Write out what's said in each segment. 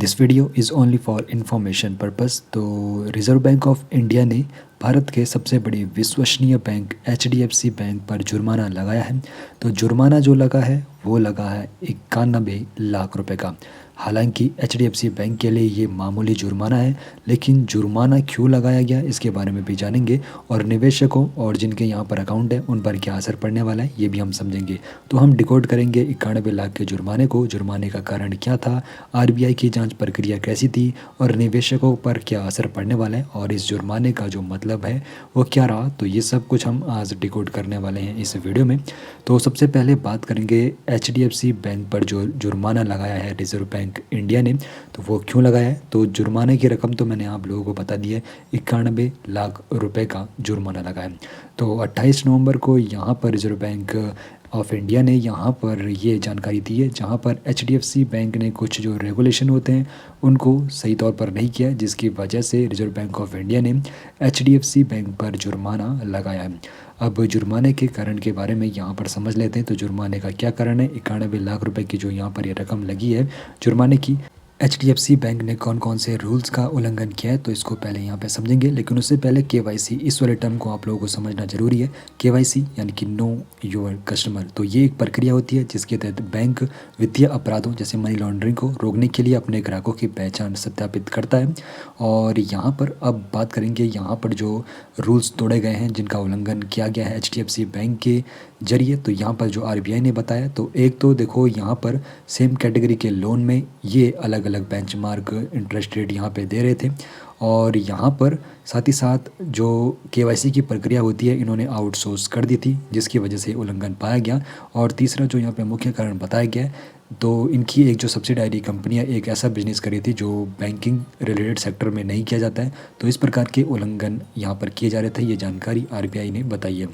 This video is only for information purpose. तो reserve bank of India ने भारत के सबसे बड़े विश्वसनीय बैंक HDFC बैंक पर जुर्माना लगाया है। तो जुर्माना जो लगा है वो लगा है 91 लाख रुपए का। हालांकि HDFC बैंक के लिए ये मामूली जुर्माना है, लेकिन जुर्माना क्यों लगाया गया इसके बारे में भी जानेंगे और निवेशकों और जिनके यहाँ पर अकाउंट है उन पर क्या असर पड़ने वाला है ये भी हम समझेंगे। तो हम डिकोड करेंगे 91 लाख के जुर्माने को, जुर्माने का कारण क्या था, RBI की जांच प्रक्रिया कैसी थी और निवेशकों पर क्या असर पड़ने वाला है और इस जुर्माने का जो मतलब है वो क्या रहा। तो ये सब कुछ हम आज डिकोड करने वाले हैं इस वीडियो में। तो सबसे पहले बात करेंगे HDFC बैंक पर जो जुर्माना लगाया है रिजर्व बैंक इंडिया ने, तो वो क्यों लगाया है। तो जुर्माने की रकम तो मैंने आप लोगों को बता दी है, 91 लाख रुपए का जुर्माना लगा है। तो 28 नवंबर को यहाँ पर रिजर्व बैंक ऑफ इंडिया ने यहाँ पर ये जानकारी दी है, जहाँ पर HDFC बैंक ने कुछ जो रेगुलेशन होते हैं उनको सही तौर पर नहीं किया, जिसकी वजह से रिजर्व बैंक ऑफ इंडिया ने HDFC बैंक पर जुर्माना लगाया है। अब जुर्माने के कारण के बारे में यहाँ पर समझ लेते हैं। तो जुर्माने का क्या कारण है, 91 लाख रुपए की जो यहाँ पर ये रकम लगी है जुर्माने की, HDFC बैंक ने कौन कौन से रूल्स का उल्लंघन किया है तो इसको पहले यहाँ पे समझेंगे। लेकिन उससे पहले KYC इस वाले टर्म को आप लोगों को समझना जरूरी है। KYC यानी कि नो योर कस्टमर। तो ये एक प्रक्रिया होती है जिसके तहत बैंक वित्तीय अपराधों जैसे मनी लॉन्ड्रिंग को रोकने के लिए अपने ग्राहकों की पहचान सत्यापित करता है। और यहाँ पर अब बात करेंगे यहाँ पर जो रूल्स तोड़े गए हैं जिनका उल्लंघन किया गया है HDFC बैंक के जरिए। तो यहाँ पर जो RBI ने बताया, तो एक तो देखो यहाँ पर सेम कैटेगरी के लोन में ये अलग अलग बेंचमार्क इंटरेस्ट रेट यहाँ पे दे रहे थे। और यहाँ पर साथ ही साथ जो KYC की प्रक्रिया होती है इन्होंने आउटसोर्स कर दी थी, जिसकी वजह से उल्लंघन पाया गया। और तीसरा जो यहाँ पे मुख्य कारण बताया गया है, तो इनकी एक जो सब्सिडायरी कंपनियां एक ऐसा बिजनेस करी थी जो बैंकिंग रिलेटेड सेक्टर में नहीं किया जाता है। तो इस प्रकार के उल्लंघन यहाँ पर किए जा रहे थे, ये जानकारी RBI ने बताई है।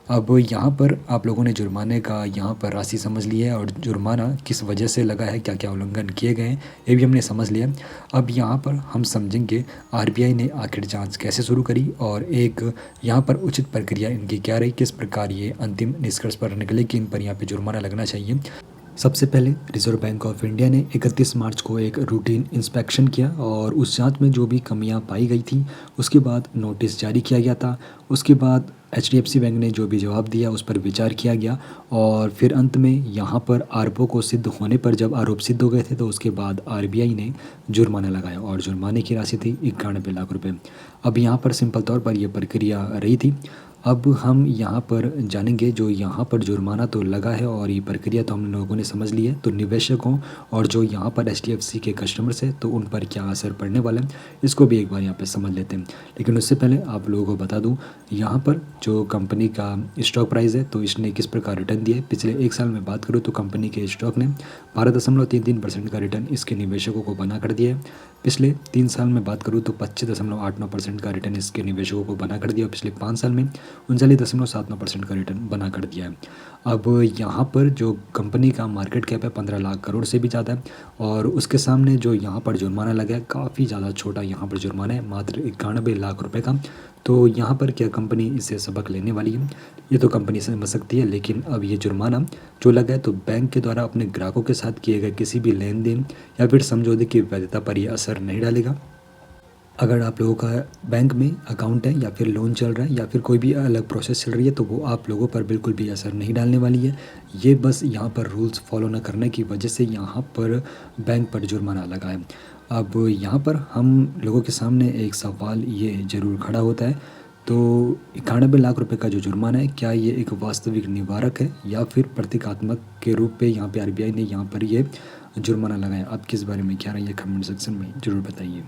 अब यहाँ पर आप लोगों ने जुर्माने का यहाँ पर राशि समझ ली है और जुर्माना किस वजह से लगा है, क्या क्या उल्लंघन किए गए हैं ये भी हमने समझ लिया। अब यहाँ पर हम समझेंगे RBI ने आखिर जांच कैसे शुरू करी और एक यहाँ पर उचित प्रक्रिया इनकी क्या रही, किस प्रकार ये अंतिम निष्कर्ष पर निकले कि इन पर यहाँ पे जुर्माना लगना चाहिए। सबसे पहले रिजर्व बैंक ऑफ इंडिया ने 31 मार्च को एक रूटीन इंस्पेक्शन किया और उस जांच में जो भी कमियां पाई गई थी उसके बाद नोटिस जारी किया गया था। उसके बाद HDFC बैंक ने जो भी जवाब दिया उस पर विचार किया गया और फिर अंत में यहाँ पर आरोपों को सिद्ध होने पर जब आरोप सिद्ध हो गए थे तो उसके बाद RBI ने जुर्माना लगाया और जुर्माने की राशि थी 91 लाख रुपये। अब यहाँ पर सिंपल तौर पर यह प्रक्रिया रही थी। अब हम यहाँ पर जानेंगे जो यहाँ पर जुर्माना तो लगा है और ये प्रक्रिया तो हम लोगों ने समझ ली है। तो निवेशकों और जो यहाँ पर HDFC के कस्टमर्स हैं तो उन पर क्या असर पड़ने वाला है इसको भी एक बार यहाँ पे समझ लेते हैं। लेकिन उससे पहले आप लोगों को बता दूँ यहाँ पर जो कंपनी का स्टॉक प्राइस है तो इसने किस प्रकार रिटर्न दिया है। पिछले एक साल में बात करूँ तो कंपनी के स्टॉक ने 12.33% का रिटर्न इसके निवेशकों को बना कर दिया है। पिछले 3 साल में बात करूँ तो 25.89% का रिटर्न इसके निवेशकों को बना कर दिया और पिछले 5 साल में 39.79% का रिटर्न बना कर दिया है। अब यहाँ पर जो कंपनी का मार्केट कैप है 15 लाख करोड़ से भी ज़्यादा है और उसके सामने जो यहाँ पर जुर्माना लगा है काफ़ी ज़्यादा छोटा यहाँ पर जुर्माना है, मात्र 91 लाख रुपए का। तो यहाँ पर क्या कंपनी इससे सबक लेने वाली है, ये तो कंपनी समझ सकती है। लेकिन अब ये जुर्माना जो लगा है तो बैंक के द्वारा अपने ग्राहकों के साथ किए गए किसी भी लेन देन या फिर समझौते की वैधता पर यह असर नहीं डालेगा। अगर आप लोगों का बैंक में अकाउंट है या फिर लोन चल रहा है या फिर कोई भी अलग प्रोसेस चल रही है तो वो आप लोगों पर बिल्कुल भी असर नहीं डालने वाली है। ये बस यहाँ पर रूल्स फॉलो न करने की वजह से यहाँ पर बैंक पर जुर्माना लगा है। अब यहाँ पर हम लोगों के सामने एक सवाल ये ज़रूर खड़ा होता है, तो 91 लाख रुपए का जो जुर्माना है क्या ये एक वास्तविक निवारक है या फिर प्रतीकात्मक के रूप में यहाँ पे RBI ने यहाँ पर ये जुर्माना लगाया। आप किस बारे में क्या रही है कमेंट सेक्शन में ज़रूर बताइए।